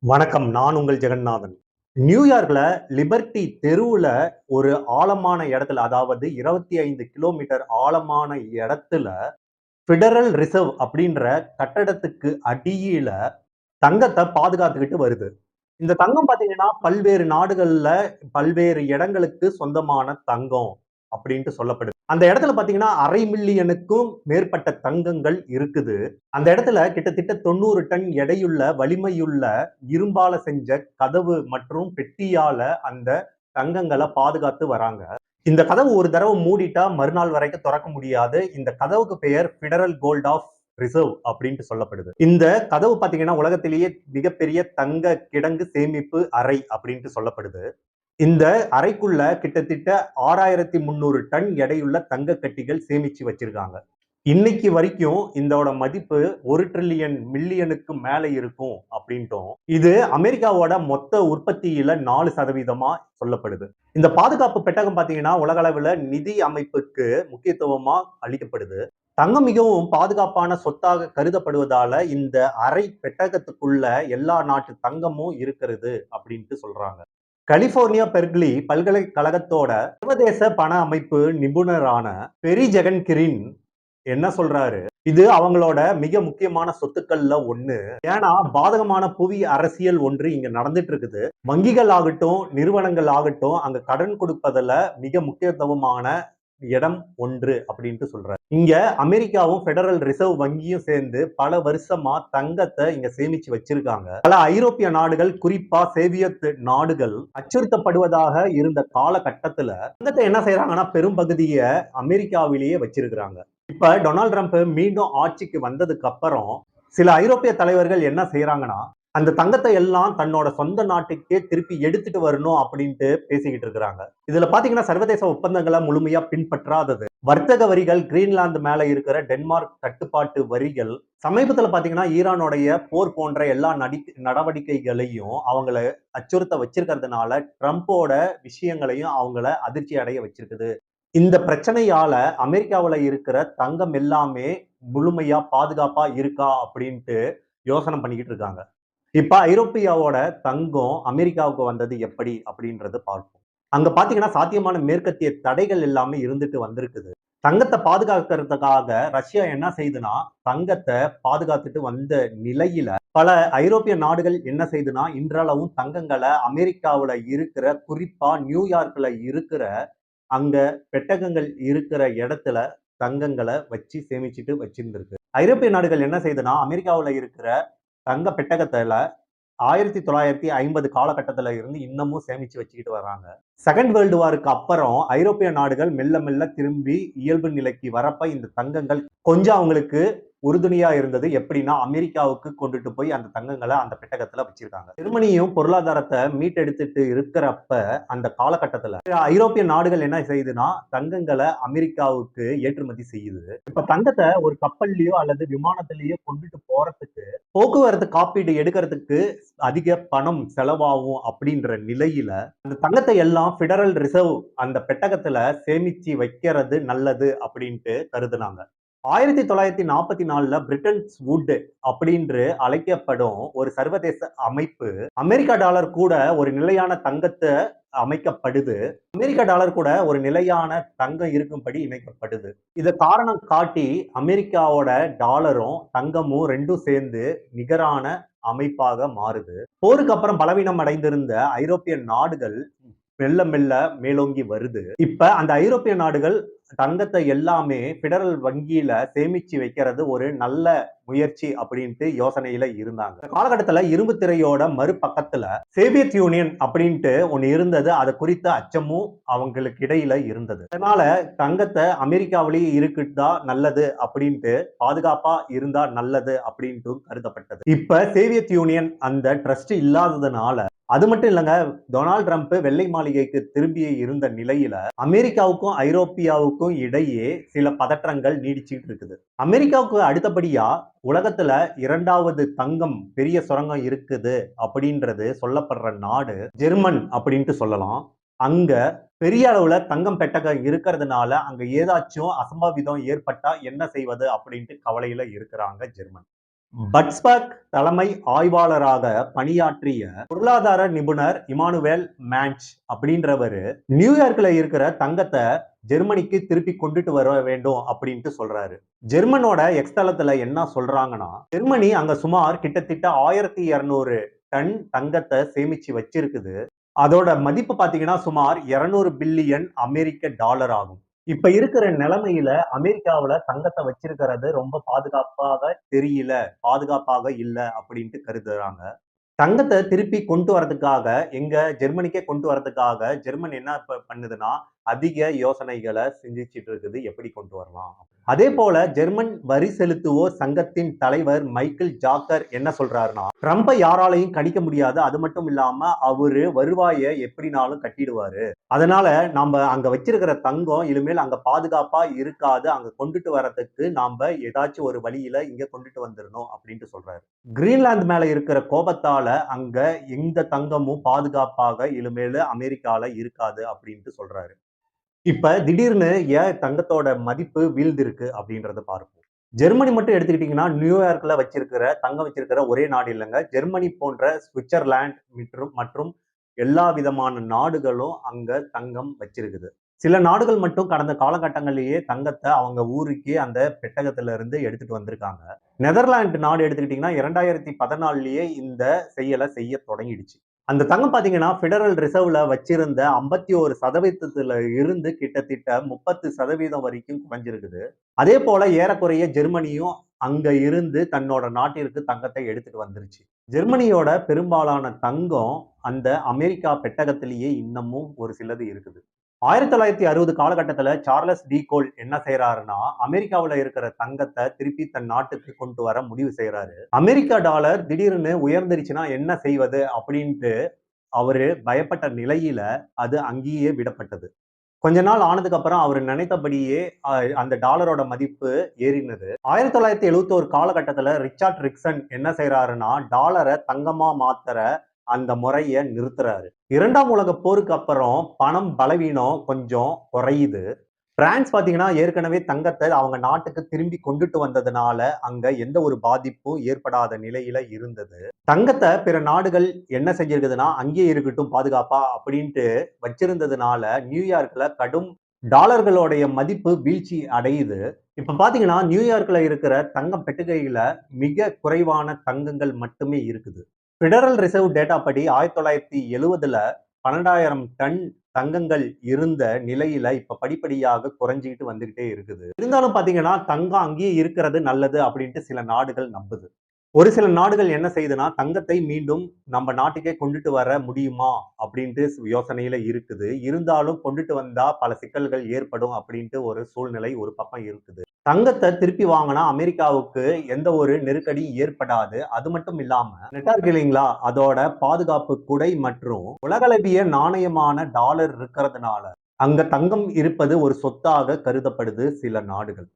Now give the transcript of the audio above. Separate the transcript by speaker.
Speaker 1: வணக்கம். நான் உங்கள் ஜெகந்நாதன். நியூயார்க்ல லிபர்ட்டி தெருவுல ஒரு ஆழமான இடத்துல, அதாவது 25 கிலோமீட்டர் ஆழமான இடத்துல, ஃபெடரல் ரிசர்வ் அப்படின்ற கட்டடத்துக்கு அடியில தங்கத்த பாதுகாத்துக்கிட்டு வருது. இந்த தங்கம் பார்த்தீங்கன்னா, பல்வேறு நாடுகள்ல, பல்வேறு இடங்களுக்கு சொந்தமான தங்கம் அப்டின்ட்டு சொல்லப்படுது. அந்த இடத்துல பார்த்தீங்கன்னா, 1/2 மில்லியனுக்கும் மேற்பட்ட தங்கங்கள் இருக்குது. அந்த இடத்துல கிட்டத்தட்ட 90 டன் எடையுள்ள, வலிமையுள்ள இரும்பால செஞ்ச கதவு மற்றும் பெட்டியால அந்த தங்கங்கள பாதுகாத்து வராங்க. இந்த கதவு ஒரு தடவ மூடிட்டா மறுநாள் வரைக்கும் தொறக்க முடியாது. இந்த கதவுக்கு பெயர் ஃபெடரல் கோல்ட் ஆஃப் ரிசர்வ் அப்டின்ட்டு சொல்லப்படுது. இந்த கதவு பார்த்தீங்கன்னா, உலகத்திலேயே மிகப்பெரிய தங்க கிடங்கு சேமிப்பு அறை அப்டின்ட்டு சொல்லப்படுது. இந்த அறைக்குள்ள கிட்டத்தட்ட 6,300 டன் எடையுள்ள தங்க கட்டிகள் சேமிச்சு வச்சிருக்காங்க. இன்னைக்கு வரைக்கும் இதோட மதிப்பு 1 டிரில்லியன் மில்லியனுக்கு மேல இருக்கும் அப்படின்ட்டும். இது அமெரிக்காவோட மொத்த உற்பத்தியில 4% சொல்லப்படுது. இந்த பாதுகாப்பு பெட்டகம் பார்த்தீங்கன்னா, உலக அளவுல நிதி அமைப்புக்கு முக்கியத்துவமா அளிக்கப்படுது. தங்கம் மிகவும் பாதுகாப்பான சொத்தாக கருதப்படுவதால, இந்த அறை பெட்டகத்துக்குள்ள எல்லா நாட்டு தங்கமும் இருக்கிறது அப்படின்ட்டு சொல்றாங்க. கலிபோர்னியா பெர்க்லி பல்கலைக்கழகத்தோட சர்வதேச பண அமைப்பு நிபுணரான பெரி ஜெகன் கிரீன் என்ன சொல்றாரு? இது அவங்களோட மிக முக்கியமான சொத்துக்கள்ல ஒண்ணு. ஏன்னா, பாதகமான புவி அரசியல் ஒன்று இங்க நடந்துட்டு இருக்குது. வங்கிகள் ஆகட்டும், நிறுவனங்கள் ஆகட்டும், அங்க கடன் கொடுப்பதுல மிக முக்கியத்துவமான இடம் ஒன்று அப்படின்ட்டு சொல்றாரு. இங்க அமெரிக்காவும் ஃபெடரல் ரிசர்வ் வங்கியும் சேர்ந்து பல வருஷமா தங்கத்தை இங்க சேமிச்சு வச்சிருக்காங்க. பல ஐரோப்பிய நாடுகள், குறிப்பா சேவியத் நாடுகள் அச்சுறுத்தப்படுவதாக இருந்த காலகட்டத்துல தங்கத்தை என்ன செய்யறாங்கன்னா, பெரும்பகுதியை அமெரிக்காவிலேயே வச்சிருக்கிறாங்க. இப்ப டொனால்ட் ட்ரம்ப் மீண்டும் ஆட்சிக்கு வந்ததுக்கு அப்புறம் சில ஐரோப்பிய தலைவர்கள் என்ன செய்யறாங்கன்னா, அந்த தங்கத்தை எல்லாம் தன்னோட சொந்த நாட்டுக்கே திருப்பி எடுத்துட்டு வரணும் அப்படின்ட்டு பேசிக்கிட்டு இருக்கிறாங்க. இதுல பாத்தீங்கன்னா, சர்வதேச ஒப்பந்தங்களை முழுமையா பின்பற்றாதது, வர்த்தக வரிகள், கிரீன்லாந்து மேல இருக்கிற டென்மார்க் கட்டுப்பாட்டு வரிகள், சமீபத்துல பாத்தீங்கன்னா ஈரானுடைய போர் போன்ற எல்லா நடவடிக்கைகளையும் அவங்கள அச்சுறுத்த வச்சிருக்கிறதுனால ட்ரம்போட விஷயங்களையும் அவங்கள அதிர்ச்சி அடைய வச்சிருக்குது. இந்த பிரச்சனையால அமெரிக்காவுல இருக்கிற தங்கம் எல்லாமே முழுமையா பாதுகாப்பா இருக்கா அப்படின்ட்டு யோசனை பண்ணிக்கிட்டு இருக்காங்க. இப்ப ஐரோப்பியாவோட தங்கம் அமெரிக்காவுக்கு வந்தது எப்படி அப்படின்றத பார்ப்போம். அங்க பாத்தீங்கன்னா, சாத்தியமான மேற்கத்திய தடைகள் எல்லாமே இருந்துட்டு வந்திருக்குது. தங்கத்தை பாதுகாக்கிறதுக்காக ரஷ்யா என்ன செய்யுதுன்னா, தங்கத்தை பாதுகாத்துட்டு வந்த நிலையில பல ஐரோப்பிய நாடுகள் என்ன செய்யுதுன்னா, இன்றளவும் தங்கங்களை அமெரிக்காவுல இருக்கிற, குறிப்பா நியூயார்க்ல இருக்கிற அங்க பெட்டகங்கள் இருக்கிற இடத்துல தங்கங்களை வச்சு சேமிச்சுட்டு வச்சிருந்திருக்கு. ஐரோப்பிய நாடுகள் என்ன செய்யுதுன்னா, அமெரிக்காவுல இருக்கிற தங்க பெட்டகத்துல 1950 காலகட்டத்துல இருந்து இன்னமும் சேமிச்சு வச்சுக்கிட்டு வர்றாங்க. செகண்ட் வேர்ல்டு வாருக்கு அப்புறம் ஐரோப்பிய நாடுகள் மெல்ல மெல்ல திரும்பி இயல்பு நிலைக்கு வரப்ப இந்த தங்கங்கள் கொஞ்சம் அவங்களுக்கு உறுதுணையா இருந்தது. எப்படின்னா, அமெரிக்காவுக்கு கொண்டுட்டு போய் அந்த தங்கங்களை அந்த பெட்டகத்துல வச்சிருக்காங்க. ஜெர்மனியும் பொருளாதாரத்தை மீட்டெடுத்துட்டு இருக்கிறப்ப அந்த காலகட்டத்துல ஐரோப்பிய நாடுகள் என்ன செய்யுதுன்னா, தங்கங்களை அமெரிக்காவுக்கு ஏற்றுமதி செய்யுது. இப்ப தங்கத்தை ஒரு கப்பல்லயோ அல்லது விமானத்திலேயோ கொண்டுட்டு போறதுக்கு போக்குவரத்து காப்பீடு எடுக்கிறதுக்கு அதிக பணம் செலவாகும் அப்படின்ற நிலையில அந்த தங்கத்தை எல்லாம் ஃபெடரல் ரிசர்வ் அந்த பெட்டகத்துல சேமிச்சு வைக்கிறது நல்லது அப்படின்ட்டு கருதுனாங்க. 1944ல பிரிட்டன்ஸ் வுட் அப்படின்று அழைக்கப்படும் ஒரு சர்வதேச அமைப்பு அமெரிக்கா டாலர் கூட ஒரு நிலையான தங்கத்தை அமைக்கப்படுது. அமெரிக்க டாலர் கூட ஒரு நிலையான தங்கம் இருக்கும்படி இணைக்கப்படுது. இத காரணம் காட்டி அமெரிக்காவோட டாலரும் தங்கமும் ரெண்டும் சேர்ந்து நிகரான அமைப்பாக மாறுது. போருக்கு அப்புறம் பலவீனம் அடைந்திருந்த ஐரோப்பிய நாடுகள் மெல்ல மெல்ல மேலோங்கி வருது. இப்ப அந்த ஐரோப்பிய நாடுகள் தங்கத்தை எல்லாமே ஃபெடரல் வங்கியில சேமிச்சு வைக்கிறது ஒரு நல்ல முயற்சி அப்படின்ட்டு யோசனையில இருந்தாங்க. காலகட்டத்துல இரும்பு திரையோட மறுபக்கத்துல சேவியத் யூனியன் அப்படின்ட்டு ஒண்ணு இருந்தது. அது குறித்த அச்சமும் அவங்களுக்கு இடையில இருந்தது. அதனால தங்கத்தை அமெரிக்காவிலேயே இருக்குதா நல்லது அப்படின்ட்டு, பாதுகாப்பா இருந்தா நல்லது அப்படின்ட்டு கருதப்பட்டது. இப்ப சேவியத் யூனியன் அந்த ட்ரஸ்ட் இல்லாததுனால, அது மட்டும் இல்லங்க, டொனால்ட் ட்ரம்ப் வெள்ளை மாளிகைக்கு திரும்பி இருந்த நிலையில அமெரிக்காவுக்கும் ஐரோப்பியாவுக்கும் இடையே சில பதற்றங்கள் நீடிச்சுட்டு இருக்குது. அமெரிக்காவுக்கு அடுத்தபடியா உலகத்துல 2வது தங்கம் பெரிய சுரங்கம் இருக்குது அப்படின்றது சொல்லப்படுற நாடு ஜெர்மன் அப்படின்ட்டு சொல்லலாம். அங்க பெரிய அளவுல தங்கம் பெட்டகம் இருக்கிறதுனால அங்க ஏதாச்சும் அசம்பாவிதம் ஏற்பட்டா என்ன செய்வது அப்படின்ட்டு கவலையில இருக்கிறாங்க ஜெர்மன். பட்ஸ்பர்க் தலைமை ஆய்வாளராக பணியாற்றிய பொருளாதார நிபுணர் இமானுவேல் மேன்ச் அப்படின்றவரு நியூயார்க்ல இருக்கிற தங்கத்தை ஜெர்மனிக்கு திருப்பி கொண்டுட்டு வர வேண்டும் அப்படின்ட்டு சொல்றாரு. ஜெர்மனோட எக்ஸ் தளத்துல என்ன சொல்றாங்கன்னா, ஜெர்மனி அங்க சுமார் கிட்டத்தட்ட 1200 டன் தங்கத்தை சேமிச்சு வச்சிருக்குது. அதோட மதிப்பு பாத்தீங்கன்னா சுமார் 200 பில்லியன் அமெரிக்க டாலர் ஆகும். இப்ப இருக்கிற நிலைமையில அமெரிக்காவுல தங்கத்தை வச்சிருக்கிறது ரொம்ப பாதுகாப்பாக தெரியல, பாதுகாப்பாக இல்ல அப்படின்ட்டு கருதுறாங்க. தங்கத்த திருப்பி கொண்டு வரதுக்காக, எங்க ஜெர்மனிக்கே கொண்டு வரதுக்காக, ஜெர்மன் என்ன பண்ணுதுன்னா, அதிக யோசனைகள சிந்திச்சுட்டு இருக்குது. எப்படி கொண்டு வரலாம்? அதே போல ஜெர்மன் வரி செலுத்துவோர் சங்கத்தின் தலைவர் மைக்கேல் ஜாக்கர் என்ன சொல்றாருன்னா, ட்ரம்பை யாராலையும் கணிக்க முடியாது. அது மட்டும் இல்லாம அவரு வருவாய எப்படினாலும் கட்டிடுவாரு. அதனால நாம அங்க வச்சிருக்கிற தங்கம் இனிமேல் அங்க பாதுகாப்பா இருக்காது. அங்க கொண்டுட்டு வரதுக்கு நாம ஏதாச்சும் ஒரு வழியில இங்க கொண்டுட்டு வந்துரணும் அப்படின்ட்டு சொல்றாரு. கிரீன்லாந்து மேல இருக்கிற கோபத்தால அங்க எந்த தங்கமும் பாதுகாப்பாக இனிமேலு அமெரிக்கால இருக்காது அப்படின்ட்டு சொல்றாரு. இப்ப திடீர்னு ஏன் தங்கத்தோட மதிப்பு வீழ்ந்திருக்கு அப்படின்றத பார்ப்போம். ஜெர்மனி மட்டும் எடுத்துக்கிட்டீங்கன்னா, நியூயார்க்ல தங்கம் வச்சிருக்கிற ஒரே நாடு இல்லங்க. ஜெர்மனி போன்ற சுவிட்சர்லாந்து மற்றும் எல்லா விதமான நாடுகளும் அங்க தங்கம் வச்சிருக்குது. சில நாடுகள் மட்டும் கடந்த காலகட்டங்கள்லயே தங்கத்த அவங்க ஊருக்கே அந்த பெட்டகத்துல இருந்து எடுத்துட்டு வந்திருக்காங்க. நெதர்லாந்து நாடு எடுத்துக்கிட்டீங்கன்னா, 2014லயே இந்த செயல செய்ய தொடங்கிடுச்சு. அந்த தங்கம் பாத்தீங்கன்னா, பெடரல் ரிசர்வ்ல வச்சிருந்த 51% இருந்து கிட்டத்தட்ட 30% வரைக்கும் குறைஞ்சிருக்குது. அதே போல ஏறக்குறைய ஜெர்மனியும் அங்க இருந்து தன்னோட நாட்டிற்கு தங்கத்தை எடுத்துட்டு வந்துருச்சு. ஜெர்மனியோட பெரும்பாலான தங்கம் அந்த அமெரிக்கா பெட்டகத்திலேயே இன்னமும் ஒரு சிலது இருக்குது. 1960 காலகட்டத்துல சார்லஸ் டி கோல் என்ன செய்யறாருன்னா, அமெரிக்காவுல இருக்கிற தங்கத்தை திருப்பி தன் நாட்டுக்கு கொண்டு வர முடிவு செய்யறாரு. அமெரிக்கா டாலர் திடீர்னு உயர்ந்துருச்சுன்னா என்ன செய்வது அப்படின்ட்டு அவரு பயப்பட்ட நிலையில அது அங்கேயே விடப்பட்டது. கொஞ்ச நாள் ஆனதுக்கு அப்புறம் அவரு நினைத்தபடியே அந்த டாலரோட மதிப்பு ஏறினது. 1971 காலகட்டத்துல ரிச்சார்ட் நிக்சன் என்ன செய்யறாருன்னா, டாலர தங்கமா மாத்துற அந்த முறைய நிறுத்துறாரு. 2ஆம் உலகப் போருக்கு அப்புறம் பணம் பலவீனம் கொஞ்சம் குறையுது. பிரான்ஸ் பாத்தீங்கன்னா, ஏற்கனவே தங்கத்த அவங்க நாட்டுக்கு திரும்பி கொண்டுட்டு வந்ததுனால, அங்க எந்த ஒரு பாதிப்பும் ஏற்படாத நிலையில இருந்தது. தங்கத்த பிற நாடுகள் என்ன செஞ்சிருக்குதுன்னா, அங்கேயே இருக்கட்டும் பாதுகாப்பா அப்படின்ட்டு வச்சிருந்ததுனால, நியூயார்க்ல கடும் டாலர்களுடைய மதிப்பு வீழ்ச்சி அடையுது. இப்ப பாத்தீங்கன்னா, நியூயார்க்ல இருக்கிற தங்கம் பெட்டுகையில மிக குறைவான தங்கங்கள் மட்டுமே இருக்குது. பெடரல் ரிசர்வ் டேட்டா படி 1970ல 12,000 டன் தங்கங்கள் இருந்த நிலையில இப்ப படிப்படியாக குறைஞ்சுக்கிட்டு வந்துகிட்டே இருக்குது. இருந்தாலும் பாத்தீங்கன்னா, தங்கம் அங்கேயே இருக்கிறது நல்லது அப்படின்ட்டு சில நாடுகள் நம்புது. ஒரு சில நாடுகள் என்ன செய்யுதுன்னா, தங்கத்தை மீண்டும் நம்ம நாட்டுக்கே கொண்டுட்டு வர முடியுமா அப்படின்ட்டு யோசனையில இருக்குது. இருந்தாலும் கொண்டுட்டு வந்தா பல சிக்கல்கள் ஏற்படும் அப்படின்ட்டு ஒரு சூழ்நிலை ஒரு பக்கம் இருக்குது. தங்கத்த திருப்பி வாங்குனா அமெரிக்காவுக்கு எந்த ஒரு நெருக்கடியும் ஏற்படாது. அது மட்டும் இல்லாம நெட்டா இருக்கு இல்லைங்களா? அதோட பாதுகாப்பு குடை மற்றும் உலகளவிய நாணயமான டாலர் இருக்கிறதுனால, அங்க தங்கம் இருப்பது ஒரு சொத்தாக கருதப்படுது சில நாடுகள்.